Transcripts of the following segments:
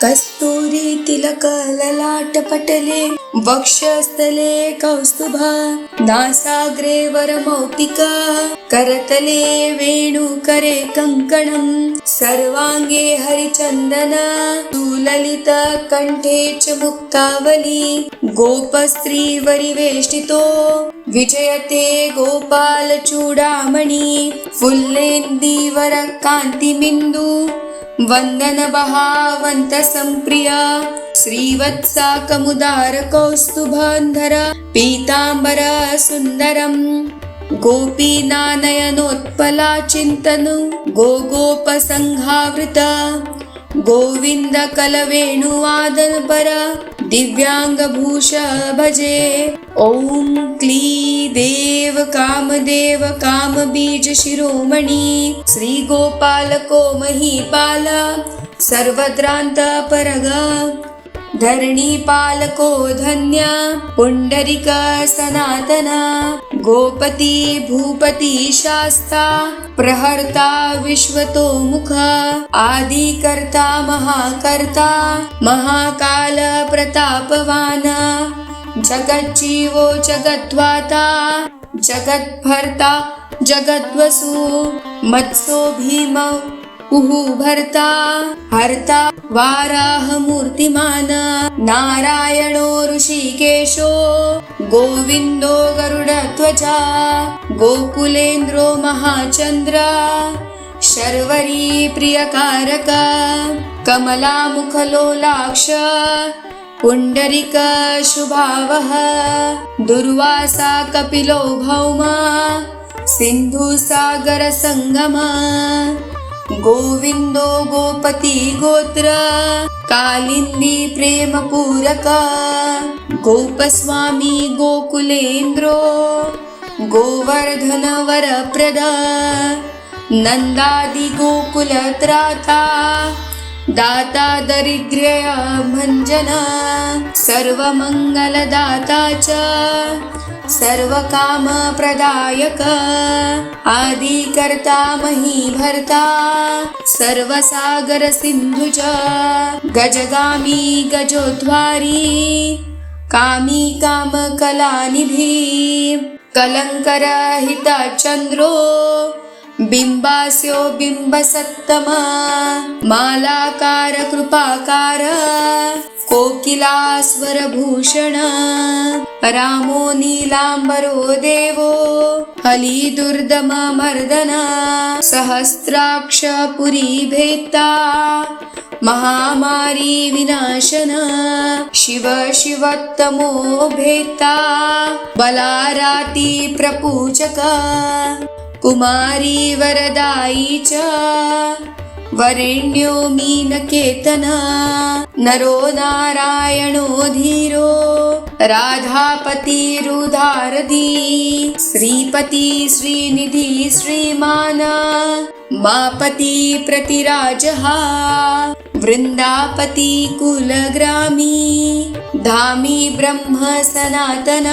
कस्तूरी तिलक ललाटपटले वक्षस्थले कौस्तुभा नासाग्रे वरमौक्तिका करतले वेणुकरे कङ्कणं सर्वाङ्गे हरिचन्दन सुललित कंठे च मुक्तावली गोपस्त्रीवरिवेष्टितो विजयते गोपालचूडामणि फुल्लेन्दीवर कान्तिमिन्दु वंदन बहावंत संप्रिया श्रीवत्साकमुदार कौस्तुभंधर पीतांबर सुंदरम गोपीनानयनोत्पला चिंतनु गोपसंघावृत गोविंद कलवेणुवादन पर दिव्यांगभूष भजे। ओम क्ली देव कामदेव कामबीज शिरोमणि श्री गोपालको महीपाल सर्वद्रांत परग धरणी पालको धन्य पुंडरिक सनातना गोपति भूपति शास्ता प्रहर्ता विश्वतो मुख आदि कर्ता महाकर्ता महाकाल प्रतापवान जगज्जीवो जगद्वाता जगद्भर्ता जगद्वसु मत्सो भीम कुहु भर्ता हर्ता वाराह मूर्तिमान नारायणो ऋषिकेशो गोविंदो गरुडध्वजा गोकुलेन्द्रो महाचंद्र शर्वरी प्रियकारक कमलामुखलोलाक्ष पुंडरिक शुभावह दुर्वासा कपिलो भौमा सिंधु सागर संगमा गोविंदो गोपति गोत्र कालिंदी प्रेम पूरक गोपस्वामी गोकुलेन्द्रो गोवर्धन वरप्रद नंदादि गोकुलत्राता दाता दरिद्र्य भंजन सर्वमंगलदाता च सर्वकाम प्रदायक आदि कर्ता महीभर्ता सर्वसागर सिंधुज गजगामी गजोद्वारी कामी काम कलानिधि कलंकरहित चंद्रो बिंबास्यो बिंबसत्तम मालाकार कृपाकार कोकिलास्वर भूषण रामो नीलांबरो देवो हली दुर्दम मर्दन सहस्राक्ष पुरी भेत्ता महामारी विनाशन शिव शिवोत्तमो भेत्ता बलाराती प्रपूजक कुमारी वरदाई च वरेण्यो मीनकेतन नरो नारायणो धीरो राधापति रुधारदी श्रीपति श्रीनिधि श्रीमान मापति प्रतिराजहा वृंदापति कुलग्रामी धामी ब्रह्म सनातन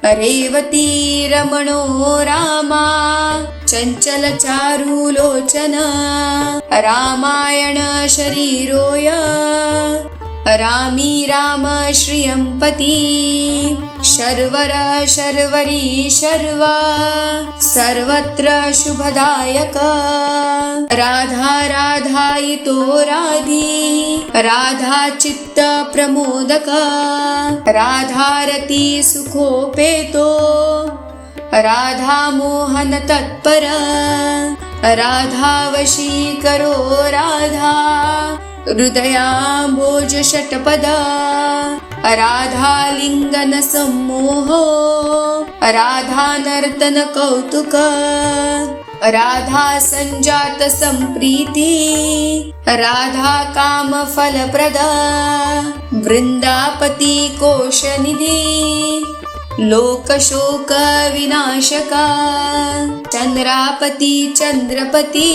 रेवती रमणो रामा चंचल चारुलोचन रामायण शरीरोय रामी राम श्रियंपति शर्वर शर्वरी शर्व सर्वत्र शुभदायक राधा राधायितो राधी राधा चित्त प्रमोदक राधारती सुखोपेतो राधा मोहन तत्पर राधा वशीकरो राधा हृदयाम्भोज षट्पद राधा लिंगन सम्मोहो राधा नर्तन कौतुक राधा संजात संप्रीति राधा काम फलप्रद वृंदापति कोशनिधि लोकशोक विनाशका चंद्रापति चंद्रपति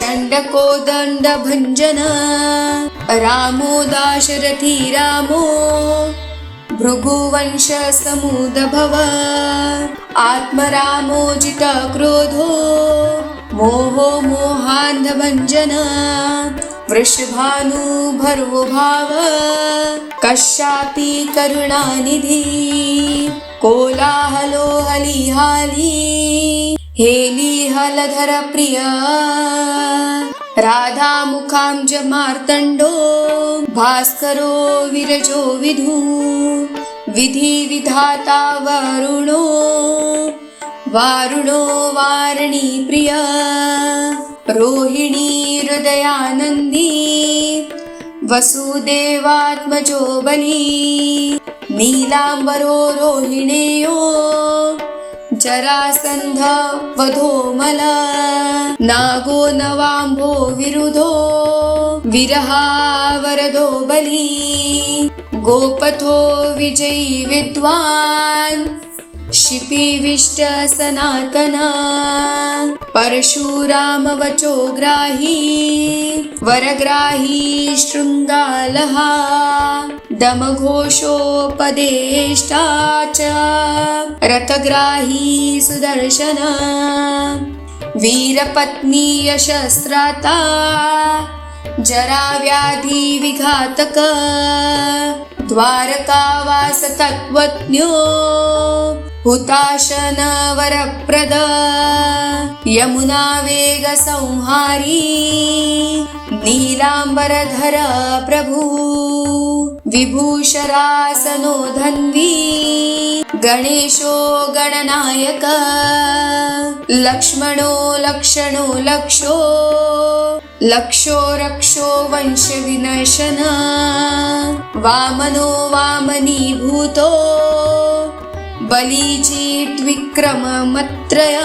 दंडकोदंड भंजन रामो दाशरथी रामो भृगुवंश समुद्भव आत्मरामोजित क्रोधो मोहो मोहान्ध भंजन वृषभानुभर्वो भाव कश्यापि करुणानिधि कोलाहलो हलिहाली हेलिहलधर प्रिय राधामुखाब्ज मार्तण्डो भास्करो विरजो विधु विधि विधाता वरुणो वारिणी प्रिय रोहिणी हृदयानन्दी वसुदेवात्मजो बली नीलाम्बरो रोहिणेयो जरासन्ध वधोमल नागो नवाम्भो विरुधो विरहावरदो बली गोपथो विजयी विद्वान् शिपिविष्ट सनातना परशुराम वचो ग्राही वरग्राही शृङ्गालहा दमघोषोपदेष्टा च रथग्राही सुदर्शन वीरपत्नी यशस्त्राता जराव्याधि विघातक द्वारकावास तत्त्वज्ञो हुताशन वरप्रद यमुना वेग संहारी नीलाम्बरधर प्रभु विभूषरासनो धन्वी गणेशो गणनायक लक्ष्मणो लक्षणो लक्षो लक्षो रक्षो वंश विनशन वामनो वामनीभूतो बलीजीत् विक्रममत्रय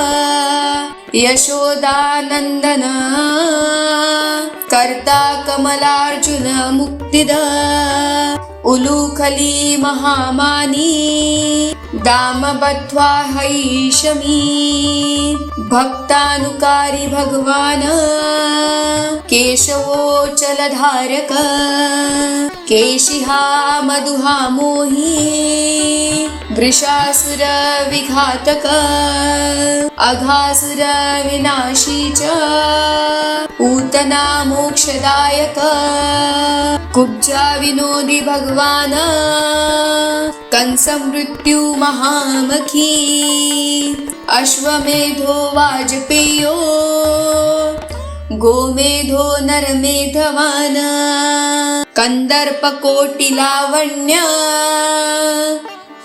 यशोदानन्दन कर्ता कमलार्जुन मुक्तिद उलूखली महामानी दामबद्ध्वा हैषमी भक्तानुकारी भगवान केशवो चलधारक केशिहा मधुहा मोही वृषासुर विघातक अघासुर विनाशी च पूतना मोक्षदायक कुब्जा विनोदी भगवान कंस मृत्यु महामखी अश्वमेधो वाजपेयो गोमेधो नरमेधवान कंदर्पकोटि लावण्य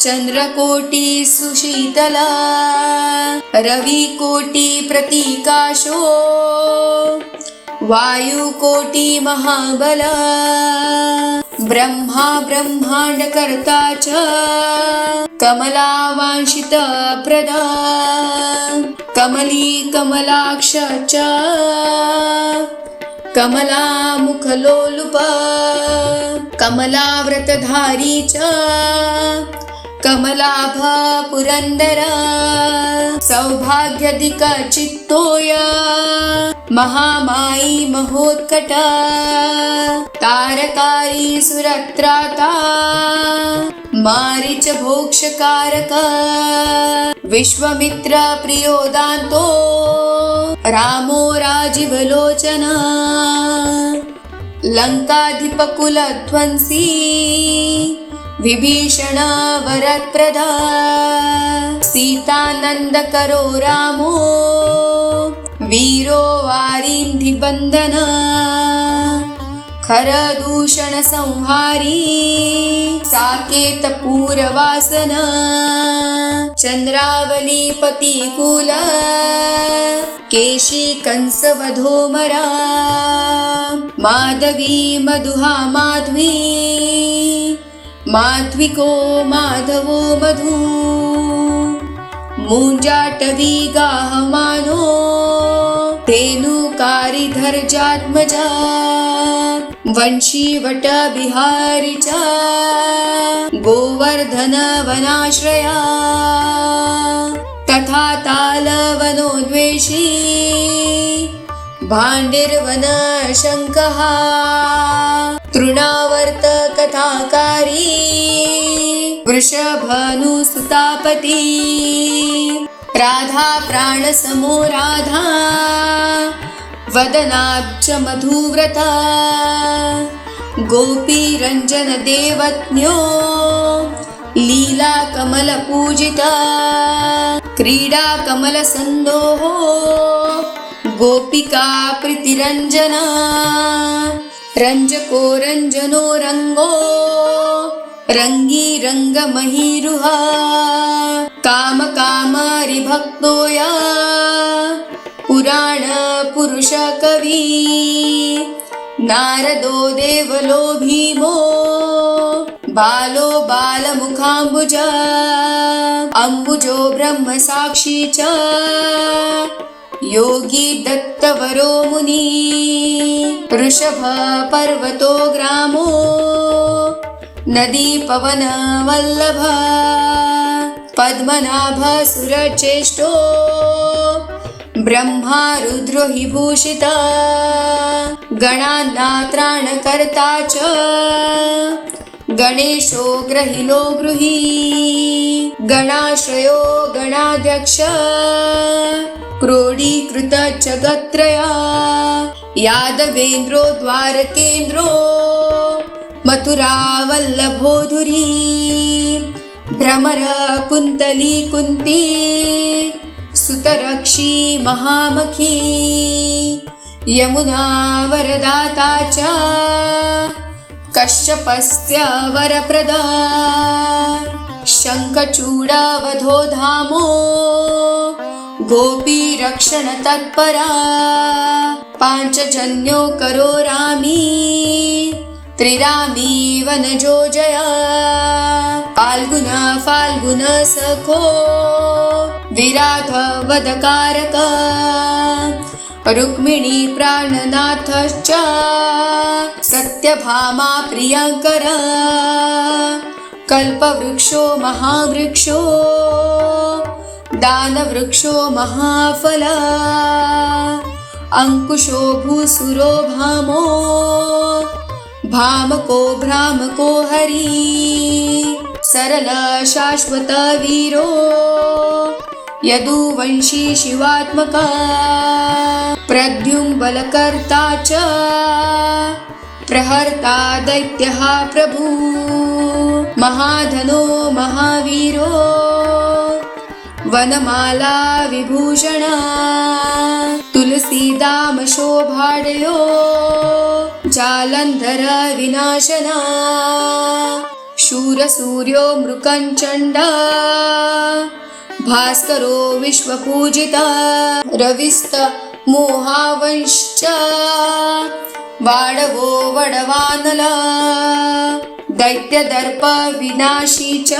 चंद्रकोटि सुशीतला रविकोटि प्रतीकाशो वायुकोटि महाबल ब्रह्मा ब्रह्मांडकर्ता च कमलावांशित प्रदा कमली कमलाक्ष च कमलामुखलोलुप कमलाव्रतधारी च कमलाभ पुरंदर सौभाग्यधिक चित्तोय महामाई महोत्कट तारकारी सुरत्राता मारीच भोक्षकारक विश्वमित्र प्रियोदान्तो रामो राजीवलोचन लंकाधिपकुलध्वंसी विभीषण वरप्रदा सीतानंदकरो रामो वीरो वारिन्धिबन्धन खरदूषण संहारी साकेत पूरवासन चंद्रावली पतिकूल केशी कंस वधोमरा माधवी मधुहा माध्वी माध्विको माधवो मधु मुंजाटवी गाहमानो धेनुकारी धर्जात्मजा वंशी वट बिहारी च गोवर्धन वनाश्रया तथा तालवनो द्वेषी भाण्डिर्वन शङ्खः तृणावर्त कथाकारी वृषभानुसुतापति राधा प्राणसमो राधा वदनाब्ज मधुव्रता गोपीरञ्जनदेवज्ञो लीला कमलपूजिता क्रीडा कमलसन्दोहो गोपिका प्रीतिरञ्जना रञ्जको रञ्जनो रङ्गो रङ्गी रङ्गमहीरुहा कामकामारिभक्तोया पुराण पुरुष कवी नारदो देवलो भीमो बालो बालमुखाम्बुज अम्बुजो ब्रह्म साक्षी च योगी दत्तवरो मुनि ऋषभ पर्वतो ग्रामो नदी पवन वल्लभ पद्मनाभ सुरचेष्टो ब्रह्मा रुद्रो हि भूषिता गणान्नात्राणकर्ता च गणेशो ग्रहिलो गृही गणाश्रयो गणाध्यक्ष क्रोडीकृत जगत्त्रया यादवेन्द्रो द्वारकेन्द्रो मथुरा वल्लभोधुरी भ्रमर कुन्तली कुन्ती सुतरक्षी महामखी यमुना वरदाता च कश्यपस्य वरप्रदा शङ्खचूडावधो धामो गोपीरक्षणतत्परा पाञ्चजन्यो करो रामी त्रिरामी वनजो जया फाल्गुन सखो विराट वदकारक रुक्मिणी प्राणनाथश्च सत्यभामा प्रियङ्कर कल्पवृक्षो महावृक्षो दानवृक्षो महाफल अंकुशो भूसुरो भामो भामको भ्रामको हरि सरल शाश्वत वीरो यदुवंशी शिवात्मका प्रद्युम्बलकर्ता च प्रहर्ता दैत्यः प्रभु महाधनो महावीरो वनमाला विभूषण तुलसीदाम शोभाढयो जालन्धर विनाशना शूरसूर्यो मृकञ्चण्डा भास्करो विश्वपूजिता रविस्त मोहावंश्च वाडवो वडवानला दैत्यदर्प विनाशी च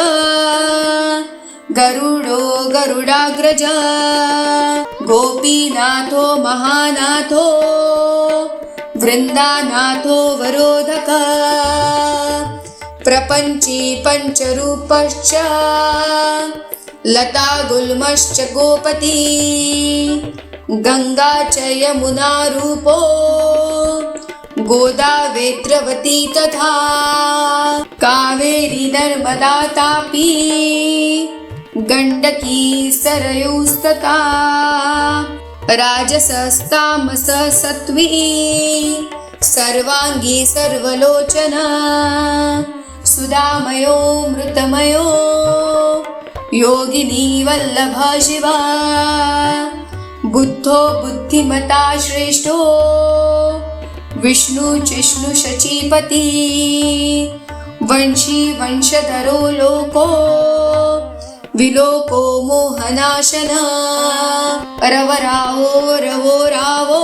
गरुडो गरुडाग्रज गोपीनाथो महानाथो वृन्दानाथो वरोधक प्रपञ्ची पञ्चरूपश्च लता गुल्मश्च गोपती गंगा च यमुना रूपो गोदावेत्रवती तथा कावेरी नर्मदा तापी गण्डकी सरयूस्तथा राजसस्तामस सत्वी सर्वांगी सर्वलोचना सुधामयो मृतमयो योगिनी वल्लभ शिवा बुद्धो बुद्धिमता श्रेष्ठो विष्णु जिष्णु शचीपति वंशी वंशधरो लोको विलोको मोहनाशना रवरावो रवो रावो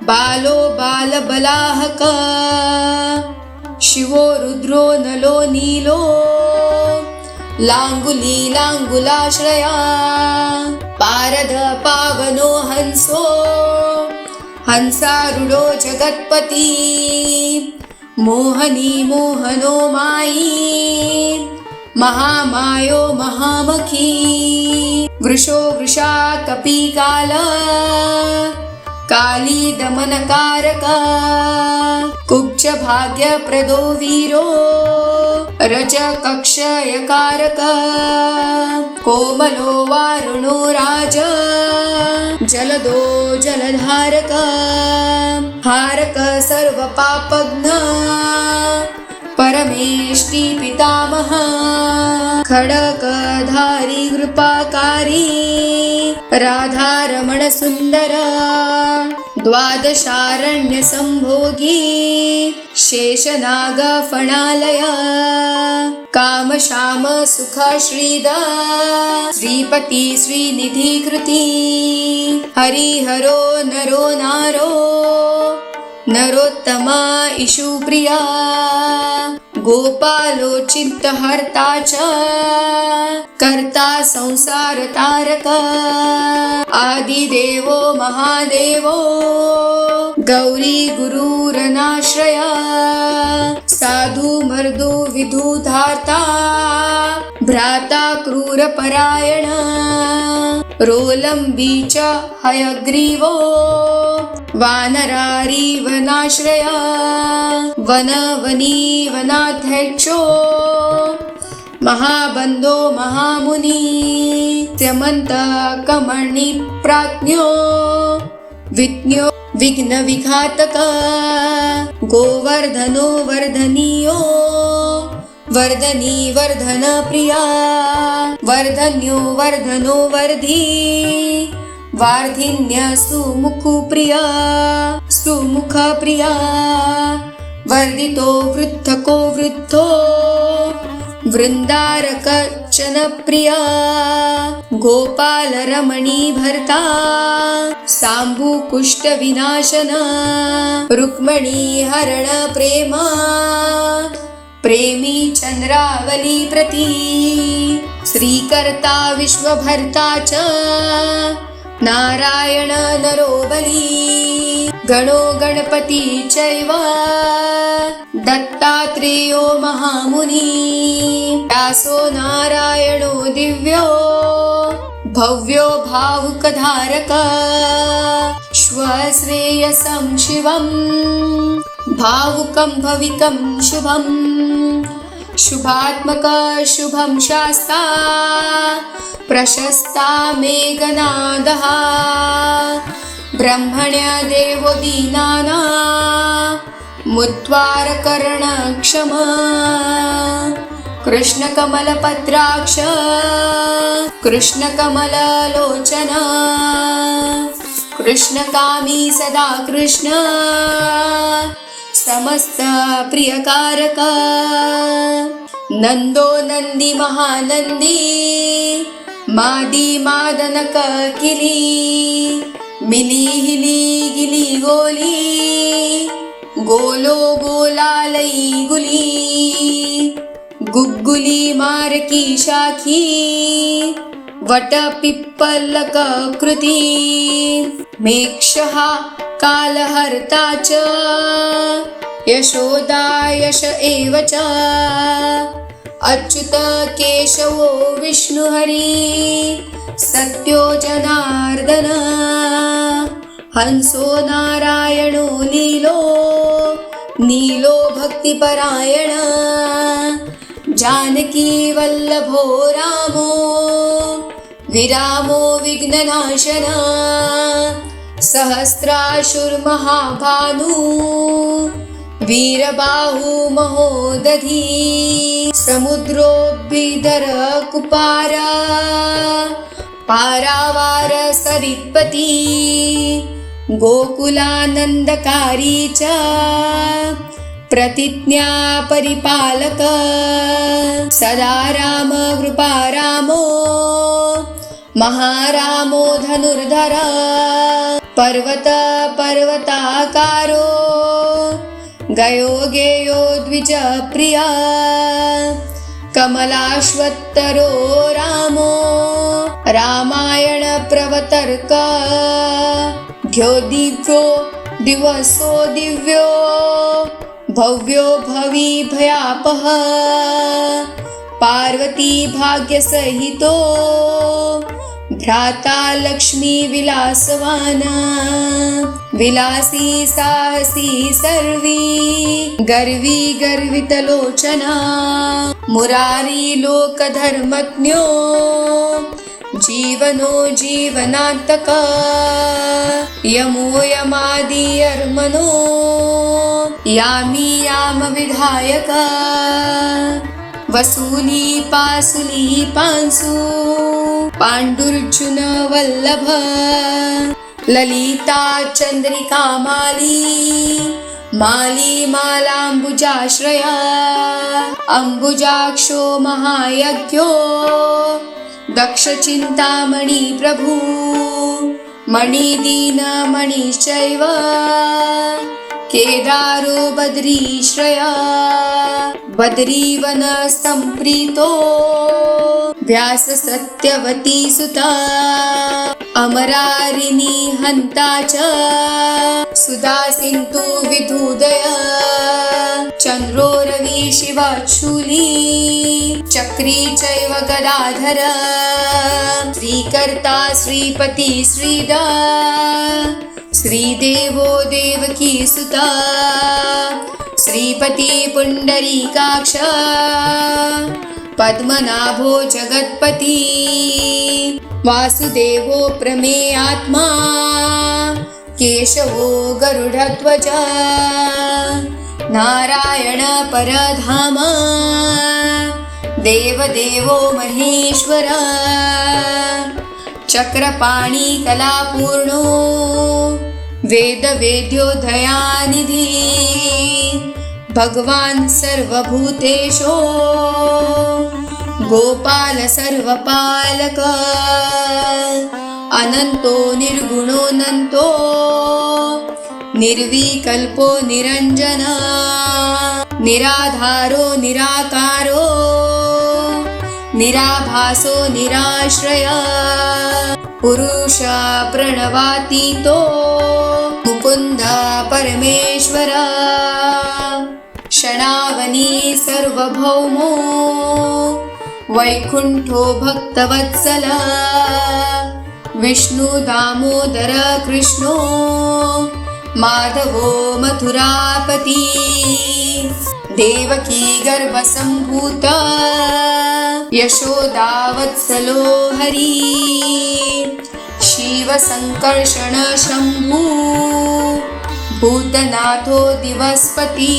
बालो बालबलाहक शिवो रुद्रो नलो नीलो लांगुलीलांगुलाश्रया पारद पावनो हंसो हंसारूढो जगत्पति मोहनी मोहनो माई महामायो महामखी वृषो वृषा कपिकाल काली दमनकारक कुब्ज च भाग्यप्रदो वीरो रजकक्षयकारक कोमलो वारुणो राज जलदो जलधारक हारक सर्वपापघ्न परमेष्टि पितामह खड्गधारी कृपाकारी राधारमण सुंदर द्वादशारण्य संभोगी शेषनाग फणालय कामशाम सुख श्रीद श्रीपती श्रीनिधि कृती हरिहरो नरो नारो नरोत्तमा इषुप्रिया गोपालो चित्तहर्ता च कर्ता संसार तारक आदिदेवो महादेवो गौरी गुरुरनाश्रय साधु मर्दु विधुधार्ता भ्राता क्रूरपरायण रोलंबी च हयग्रीवो वानरारी वनाश्रय वनवनी वनाध्यक्षो महाबंधो महामुनि स्यमंत कमर्णि प्राज्ञो विज्ञो विघ्न विघातक गोवर्धनो वर्धनीयो वर्धनी वर्धन प्रिया वर्धन्यो वर्धनो वर्धी वार्धिन्य सुमुख प्रिया सुमुख प्रिया वर्धितो वृद्धको वृद्धो वृंदारकचन प्रिया गोपाल रमणी भर्ता सांबु कुष्ठ विनाशन रुक्मणी हरण प्रेमा प्रेमी चंद्रावली प्रती श्रीकर्ता विश्वभर्ता च नारायण नरो बली गणो गणपति चैव दत्तात्रेयो महामुनि व्यासो नारायणो दिव्यो भव्यो भावुकधारक श्वश्रेयसं शिवं भावुकं भविकं शुभं शुभात्मक शुभं शास्ता प्रशस्ता मेघनादः ब्रह्मण्य देवो दीनाना मुद्वारकर्णक्षम कृष्णकमलपत्राक्ष कृष्णकमललोचन कृष्णकामी सदा कृष्ण समस्त प्रियकारक नंदो नंदी महानंदी मादी मादनक किली मिली हिली गिली गोली गोलो गोलालई गुली गुग्गुली मारकी शाखी वट पिप्पलक कृती मेक्षहा कालहर्ता च यशोदा यश एव च अच्युत केशवो विष्णुहरि सत्यो जनार्दन हंसो नारायणो नीलो नीलो भक्तिपरायण जानकी वल्लभो रामो विरामो विघ्ननाशन सहस्राशुर्महाभानु वीरबाहु महोदधी समुद्रोद्भिदर कुपार पारावार सरित्पति गोकुलानन्दकारी च प्रतिज्ञा परिपालक सदा राम कृपारामो महारामो धनुर्धर पर्वत पर्वताकारो गयो गेयो द्विज प्रिया कमलाश्वत्तरो रामो रामायण प्रवतर्क घ्यो दिव्यो दिवसो दिव्यो भव्यो भवी भयापह पार्वती भाग्य सहितो भ्राता लक्ष्मी विलासवान विलासी साहसी सर्वी गर्वी गर्वितलोचना मुरारी लोकधर्मज्ञो जीवनो जीवनात्तक यमो यमादि अर्मनो यामी याम विधायक वसूली पासुली पांसु पांडुर्जुन वल्लभ ललिता चंद्रिका माली माली मालांबुजाश्रया अंबुजाक्षो महायज्ञो दक्ष चिंतामणि प्रभु मणिदीन मणिश्चैव केदारो बद्रीश्रया बद्रीवन संप्रीतो व्यास सत्यवती सुता अमरारिणी हंता च सुधा सिंधु विधुदय चंद्रो रवि शिवाच्छूली चक्री चैव गदाधर श्रीकर्ता श्रीपति श्रीदा श्रीदेवो देवकी सुता श्रीपति पुंडरीकाक्ष पद्मनाभो जगत्पति वासुदेवो प्रमेयात्मा केशवो गरुडध्वज नारायण परधाम देवदेवो महेश्वर चक्रपाणि कलापूर्णो वेदवेद्यो दयानिधि भगवान् सर्वभूतेषु गोपाल सर्वपालक अनंतो निर्गुणोऽनंतो निर्विकल्पो निरंजन निराधारो निराकारो निराभासो निराश्रय पुरुष प्रणवातीतो मुकुंद परमेश्वर शणावनी सर्वभौमो वैकुंठो भक्तवत्सल विष्णु दामोदर कृष्णो माधवो मथुरापति देवकी गर्भसम्भूत यशोदावत्सलो हरि शिवसङ्कर्षण शम्भु भूतनाथो दिवस्पति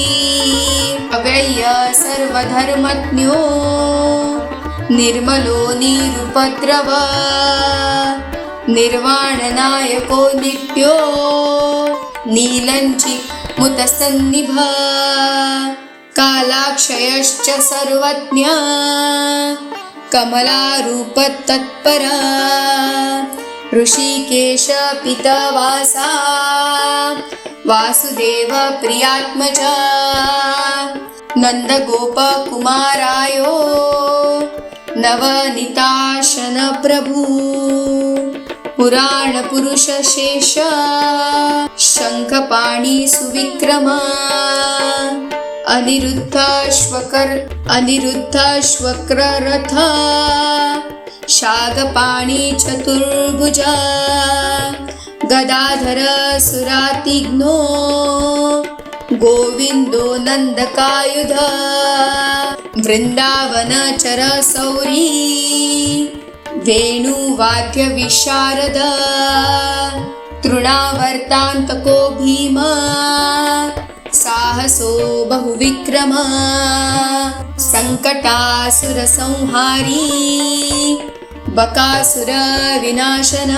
अव्यय सर्वधर्मज्ञो निर्मलो निरुपद्रव निर्वाणनायको नित्यो नीलञ्चिमुतसन्निभ कालाक्षयश्च सर्वज्ञ कमलारूपतत्पर ऋषिकेश पितवासा वासुदेव प्रियात्मज नन्दगोपकुमारायो नवनीताशन प्रभु पुराण पुरुष शेष शंखपाणि सुविक्रम अनिरुद्ध श्वक्ररथ शागपाणि चतुर्भुज गदाधर सुरातिघ्नो गोविंदो नंदकायुध वृंदावन चर सौरी वेणुवाद्य विशारद तृणावर्तान्तको भीम साहसो बहुविक्रम संकटासुर संहारी बकासुर विनाशन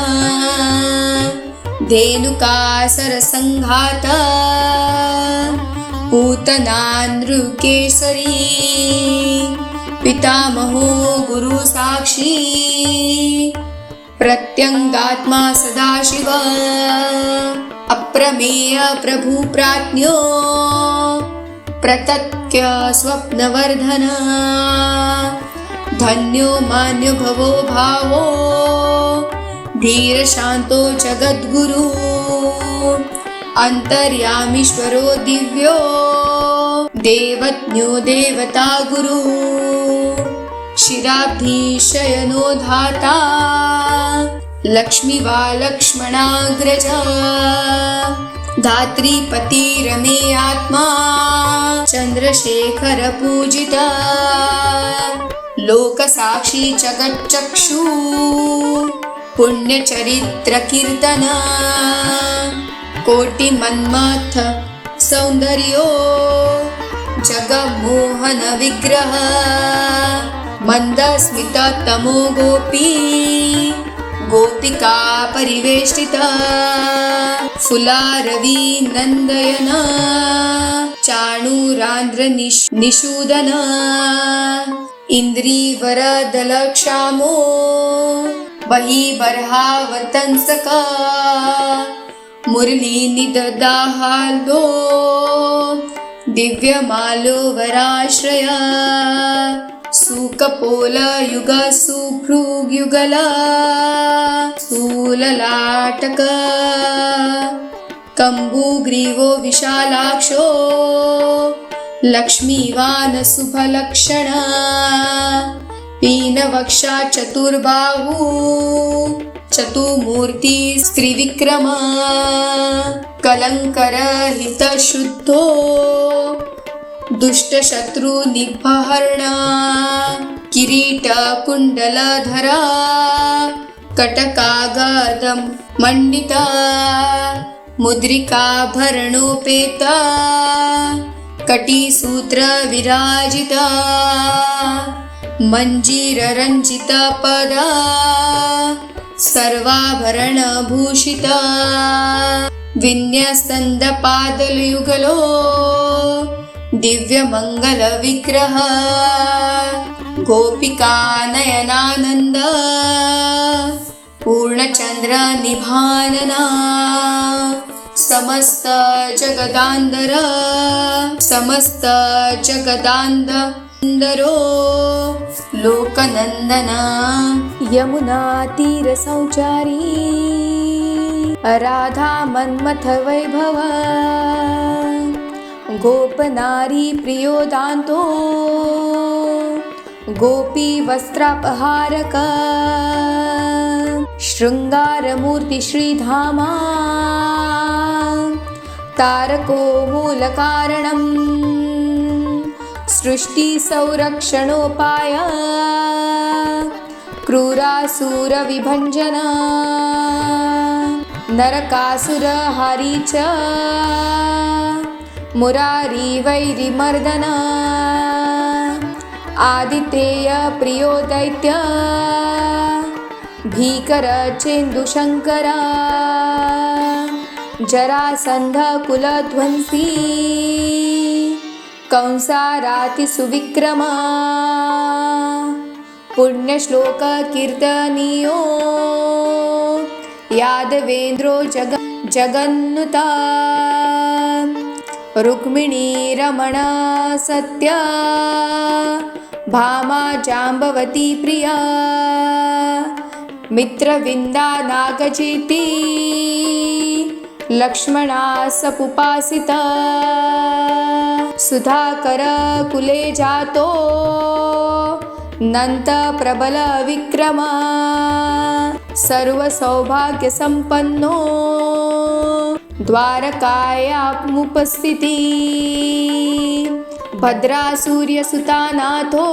धेनुकासुर संघात पूतना नृकेसरी पितामहो गुरु साक्षी प्रत्यंगात्मा सदाशिव अप्रमेय प्रभु प्राज्ञो प्रतत्य स्वप्नवर्धन धन्यो मान्यो भवो भावो धीर शांतो जगद्गुरु अंतर्यामीश्वरो दिव्यो देवज्ञो देवता गुरु शिराब्धिशयनो धाता लक्ष्मी वा लक्ष्मणाग्रजा धात्रीपतिरमे आत्मा चंद्रशेखर पूजिता लोकसाक्षी जगच्चक्षु पुण्यचरित्र कीर्तन कोटिमन्मथ सौंदर्यो जगमोहन विग्रह मंदस्मित तमो गोपी गोपिका परिवेष्टिता फुलारवी नंदयन चाणूरांध्र निषूदन इंद्रीवरदलक्षामो बहिबर्हावतंसका मुरलीनिददाहालो दिव्यमालो वराश्रया सुकपोलयुग सुभ्रुयुगला स्थूललाटक कम्बुग्रीवो विशालाक्षो लक्ष्मीवान शुभलक्षणा पीनवक्षा चतुर्बाहु चतुर्मूर्ति स्त्रिविक्रमा कलंकरहित शुद्धो दुष्टशत्रु निभहरणा किरीट कुंडलधरा कटकागदं मंडिता मुद्रिकाभरणोपेता कटिसूत्र विराजिता मंजीररंजित पदा सर्वाभरण भूषिता विन्यस्तन्दपादयुगलो दिव्य मंगल विग्रह गोपिका नयनानंद पूर्णचंद्र निभानना समस्त जगदांदरो लोकनंदना यमुना तीर संचारी राधा मन्मथ वैभव गोपनारी प्रियोदान्तो गोपी वस्त्रापहारक शृंगारमूर्ति श्रीधामा तारको मूलकारणं सृष्टि संरक्षणोपाय क्रूरासुर विभञ्जना नरकासुरहारी च मुरारी वैरिमर्दना आदितेय प्रियो दैत्य भीकर चेन्दुशंकरा जरासंध कुलध्वंसी कंसाराति सुविक्रमा पुण्यश्लोक कीर्तनीयो यादवेन्द्रो जगन्नुता रुक्मिणी रमण सत्या भामा जाम्बवती प्रिया मित्रविंदा नागचेती लक्ष्मणा सपुपासिता सुधाकर कुले जातो नंत प्रबल विक्रमा सर्व सौभाग्य संपन्नो द्वारकायामुपस्थिति भद्रासूर्य सुतानाथो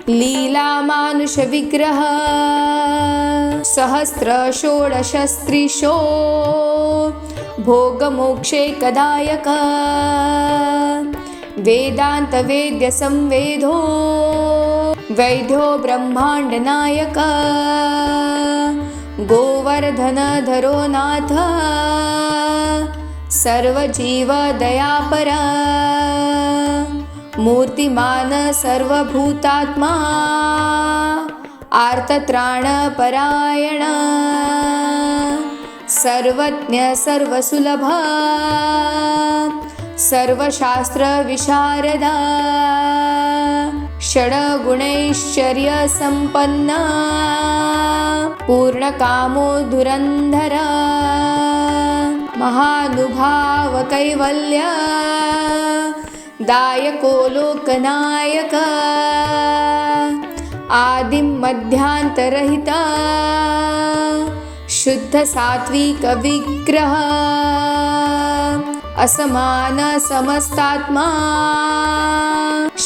लीला मानुष विग्रह सहस्र षोडशस्त्रिशो भोग मोक्षे कदायक वेदांत वेद्य संवेदो वैद्यो ब्रह्मांड नायक गोवर्धन धरो नाथ सर्वजीव दयापरा मूर्तिमान सर्वभूतात्मा आर्तत्राणपरायण सर्वज्ञ सर्वसुलभ सर्वशास्त्र विशारदा षड्गुणैश्वर्य संपन्न पूर्णकामो धुरंधर महानुभाव कैवल्य दायको लोकनायक आदिं मध्यांतरहिता शुद्ध सात्विक विग्रह असमान समस्तात्मा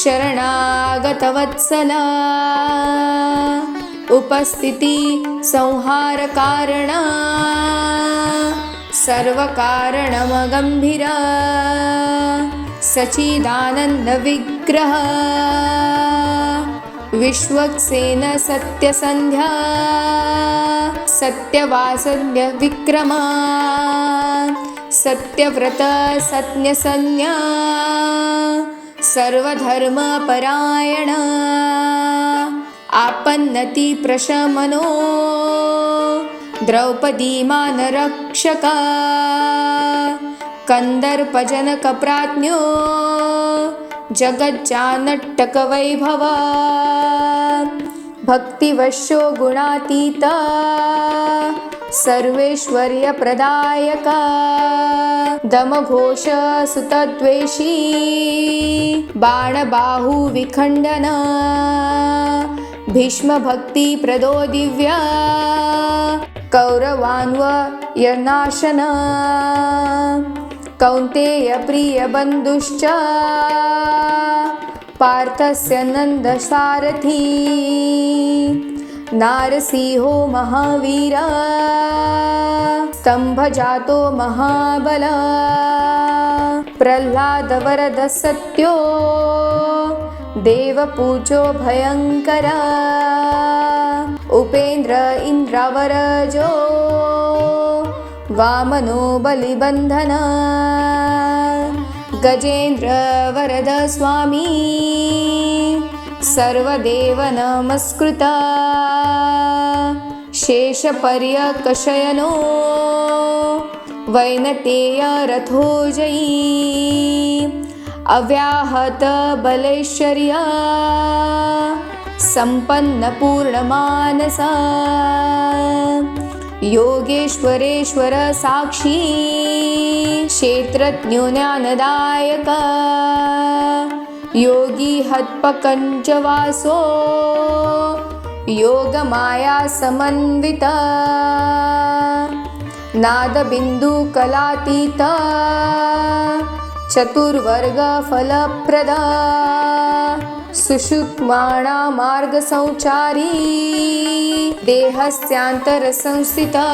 शरणागत वत्सला उपस्थिति संहार कारण सर्व कारणमगंभीर सच्चिदानंद विग्रह विश्वक्सेन सत्यसंध्या सत्यवासन्य विक्रमा सत्यव्रत सत्न्यसंज्ञा सर्वधर्मपरायण आपन्नति प्रशमनो द्रौपदी मानरक्षका कंदर्पजनकप्राज्ञो जगज्जानट्टकवैभवा भक्तिवश्यो गुणातीता सर्वैश्वर्यप्रदायका दमघोष सुतद्वेषी बाणबाहुविखण्डन भीष्मभक्तिप्रदो दिव्या कौरवान्वयनाशन कौन्तेयप्रियबन्धुश्च पार्थस्य नन्दसारथी नारसिंहो महावीर स्तम्भजातो महाबल प्रह्लादवरद सत्यो देवपूजो भयंकर उपेन्द्र इन्द्रवरजो वामनो बलिबन्धन गजेन्द्र वरद स्वामी सर्वदेव नमस्कृता शेषपर्यकशयनो वैनतेय रथोजयी अव्याहत बलैश्वर्य संपन्न पूर्णमानसा योगेश्वरेश्वर साक्षी क्षेत्रज्ञो ज्ञानदायक योगी हत्पकंचवासो योगमाया समन्विता नादबिन्दुकलातीता चतुर्वर्ग फलप्रदा सुषुप्माणा मार्ग संचारी देहस्यांतर संस्थिता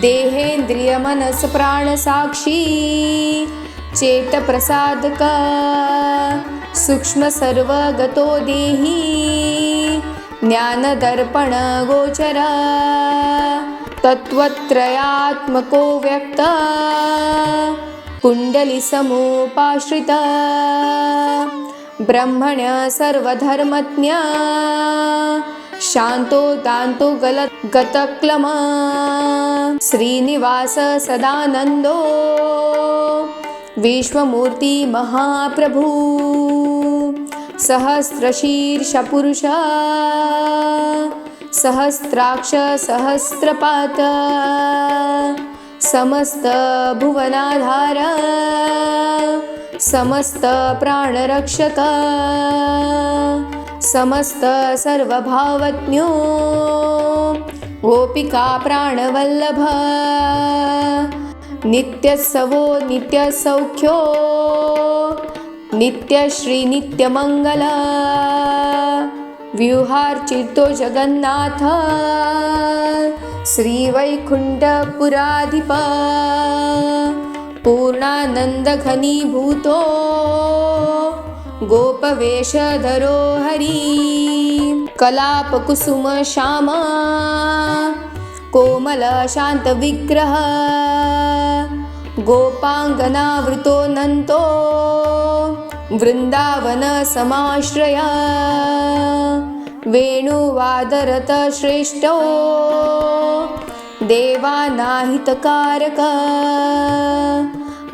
देहेन्द्रिय मनस प्राण साक्षी चेत प्रसादक सूक्ष्म सर्वगतो देही ज्ञान दर्पण गोचरा तत्वत्रयात्मको व्यक्त कुंडली समुपाश्रिता ब्रह्मण्य सर्वधर्मज्ञ शांतो दान्तो गतक्लम श्रीनिवास सदानंदो विश्वमूर्ति महाप्रभु सहस्रशीर्ष पुरुष सहस्राक्ष सहस्रपात समस्त भुवनाधार समस्त प्राणरक्षक समस्त सर्वभावज्ञो गोपिका प्राणवल्लभ नित्यसवो नित्यसौख्यो नित्यश्री नित्यमंगल व्यूहार्चितो जगन्नाथ श्रीवैकुण्ठपुराधिप पूर्णानन्दघनीभूतो गोपवेशधरो हरि कलापकुसुम श्यामा कोमल शांत विग्रह गोपांगनावृतो नंतो वृंदावन समाश्रया वेणुवादरत श्रेष्ठो देवानाहितकारक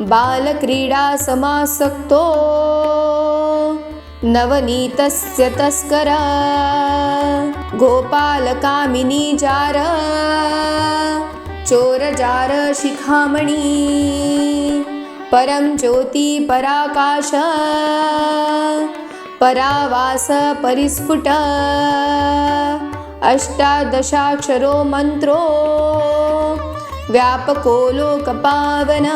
बालक्रीडा समासक्तो नवनीतस्य तस्कर गोपालकामिनी जार चोरजार शिखामणी परं ज्योति पराकाश परावास परिस्फुट अष्टादशाक्षरो मन्त्रो व्यापको लोकपावन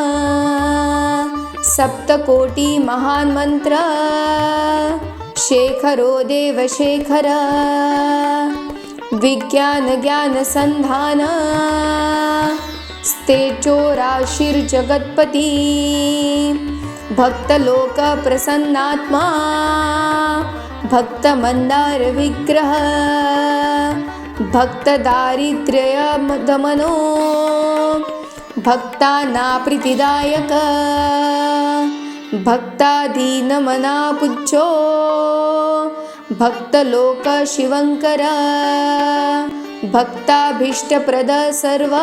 सप्तकोटि महान् मन्त्र शेखरो देवशेखर विज्ञान ज्ञान संधान स्तेजो राशिर्जगत्पति भक्तलोक प्रसन्नात्मा भक्तमन्दार विग्रह भक्तदारिद्र्य दमनो भक्तानाप्रीतिदायक भक्तादीनमना पूज्यो भक्तलोक शिवंकर भक्ताभीष्टप्रद सर्व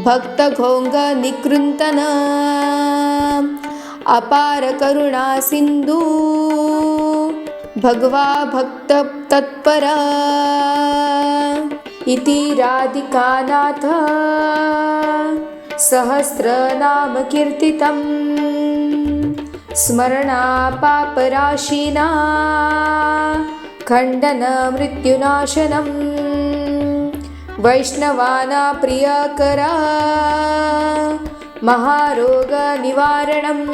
भक्तघोंग निकृन्तन अपार करुणा सिंधु भगवा भक्त तत्पर इति राधिकानाथ सहस्रनाम कीर्तितम् स्मरणा पापराशिना खण्डन मृत्युनाशनम् वैष्णवाना प्रियकरा महारोग निवारणम्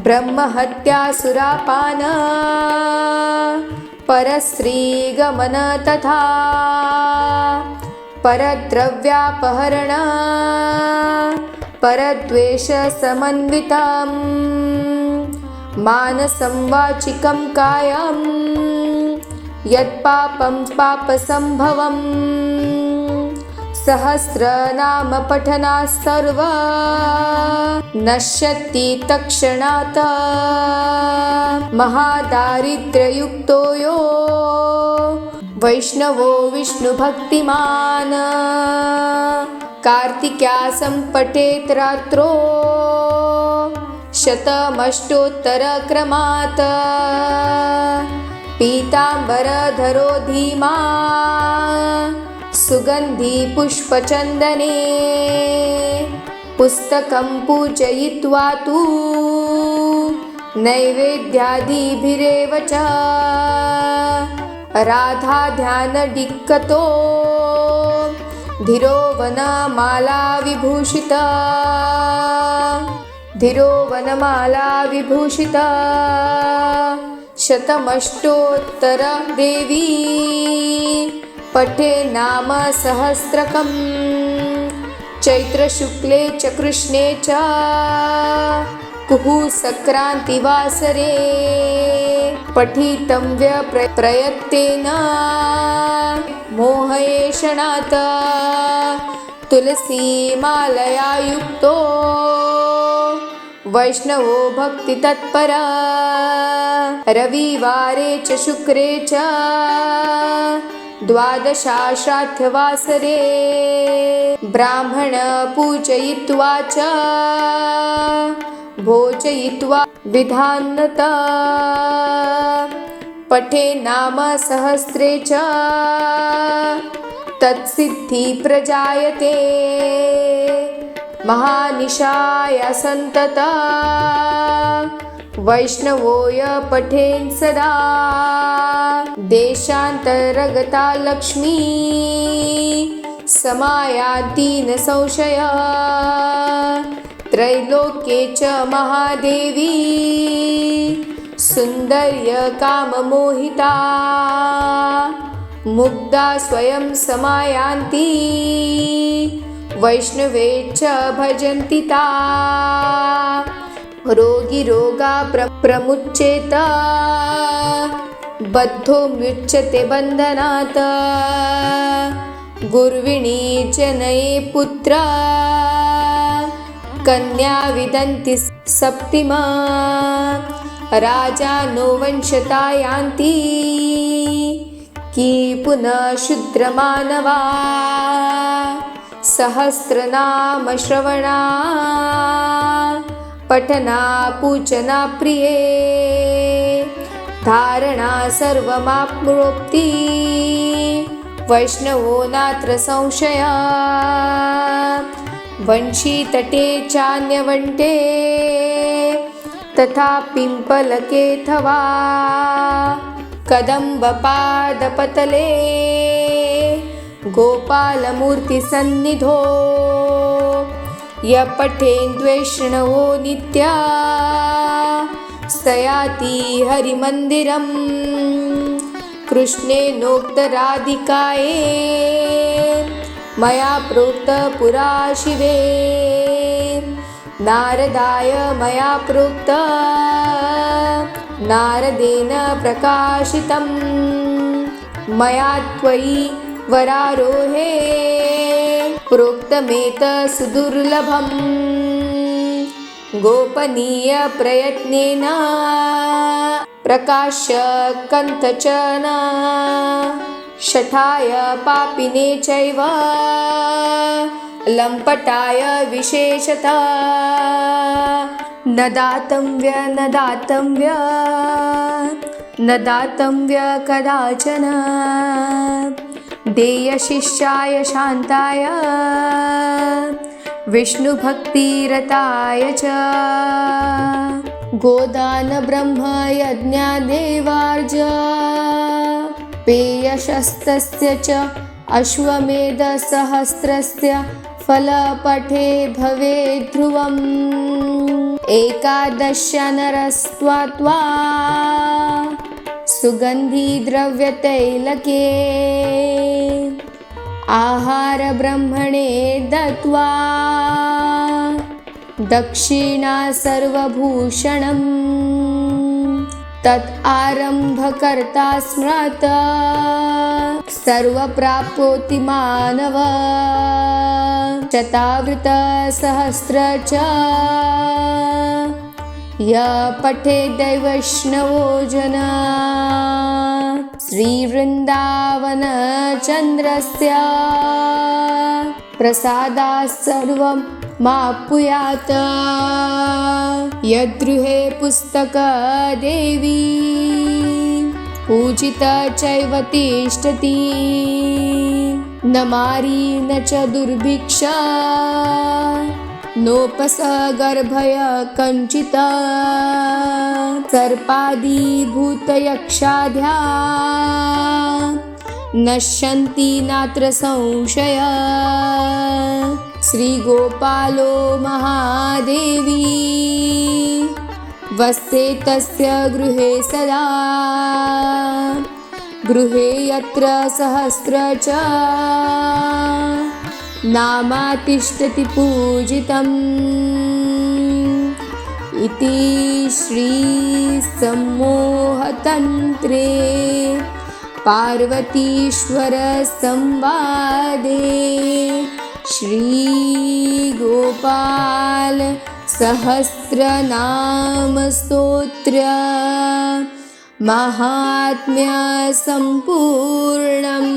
ब्रह्महत्यासुरापान परस्त्रीगमन तथा परद्रव्यापहरण परद्वेषसमन्वितं मानसं वाचिकं कायं यत्पापं पापसंभवं सहस्रनाम पठनात् सर्व नश्यति तत्क्षणात् महादारिद्र्ययुक्तो यो वैष्णवो विष्णुभक्तिमान् कार्तिक्यासं पठेत् रात्रो शतमष्टोत्तरक्रमात् पीताम्बरधरो धीमा सुगन्धि पुष्पचन्दने पुस्तकं पूजयित्वा तु नैवेद्यादिभिरेव च राधाध्यानडिक्कतो धीरोवनमाला विभूषिता शतमष्टोत्तर देवी पठे नाम सहस्रकम् चैत्रशुक्ले च कृष्णे च कुहु संक्रांतिवासरे पठितव्य प्रयत्तेन मोहयेषणात् तुलसीमालया युक्तो वैष्णवो भक्ति तत्पर रविवारे च शुक्रे च द्वादशाश्राद्धवासरे ब्राह्मण पूजयित्वा च भोजयित्वा विधानत पठे नाम सहस्रे च तत्सिद्धि प्रजायते महानिशाय सन्तता वैष्णवो य पठेन् सदा देशान्तरगता लक्ष्मी समायाति न संशय त्रैलोक्ये च महादेवी सुन्दर्य काममोहिता मुग्धा स्वयं समायान्ति वैष्णवे च भजन्ति ता रोगी रोगा प्रमुच्येत बद्धो मुच्यते बन्धनात् गुर्विणी जनये पुत्र कन्या विदन्ति सप्तिमा राजानो वंशता यान्ति कि पुनः शूद्रमानवा सहस्रनाम श्रवणा पठना पूजना प्रिये धारणा सर्वमाप्नोति वैष्णवो नात्र संशय वंशीतटे चान्यवन्टे तथा पिम्पलकेऽथवा कदम्बपादपतले गोपालमूर्तिसन्निधौ य पठेन्द्वैष्णवो नित्या स याति हरिमन्दिरम् कृष्णेनोक्तराधिकाये मया प्रोक्त पुरा शिवे नारदाय मया प्रोक्त नारदेन प्रकाशितं मया त्वयि वरारोहे प्रोक्तमेतत्सुदुर्लभम् गोपनीय प्रयत्नेन प्रकाश्य कथंचन शठाय पापिने चैव लम्पटाय विशेषतः न दातव्य कदाचन देयशिष्याय शान्ताय विष्णुभक्तिरताय च गोदान ब्रह्मयज्ञादेवार्ज पेयशस्तस्य च अश्वमेधसहस्रस्य फलपठे भवेत् ध्रुवम् एकादश्यानरस्त्वा सुगन्धिद्रव्यतैलके आहार ब्रह्मणे दत्वा दक्षिणा सर्वभूषणम् तत् आरम्भकर्ता स्मृत सर्वप्राप्नोति मानव शतावृतसहस्र च य पठेद्वैष्णवो जना श्रीवृन्दावनचन्द्रस्य प्रसादात् सर्वं माप्नुयात् यद्गृहे पुस्तकदेवी पूजिता चैव तिष्ठति न मारी न च दुर्भिक्षा नोपसगर्भय कञ्चिता सर्पादिभूतयक्षाद्या नश्यन्ति नात्र संशय श्रीगोपालो महादेवी वसते तस्य गृहे सदा गृहे यत्र सहस्र च नामातिष्ठति पूजितम् इति श्रीसम्मोहतन्त्रे पार्वतीश्वरसंवादे श्रीगोपाल सहस्रनामस्तोत्र माहात्म्य सम्पूर्णम्।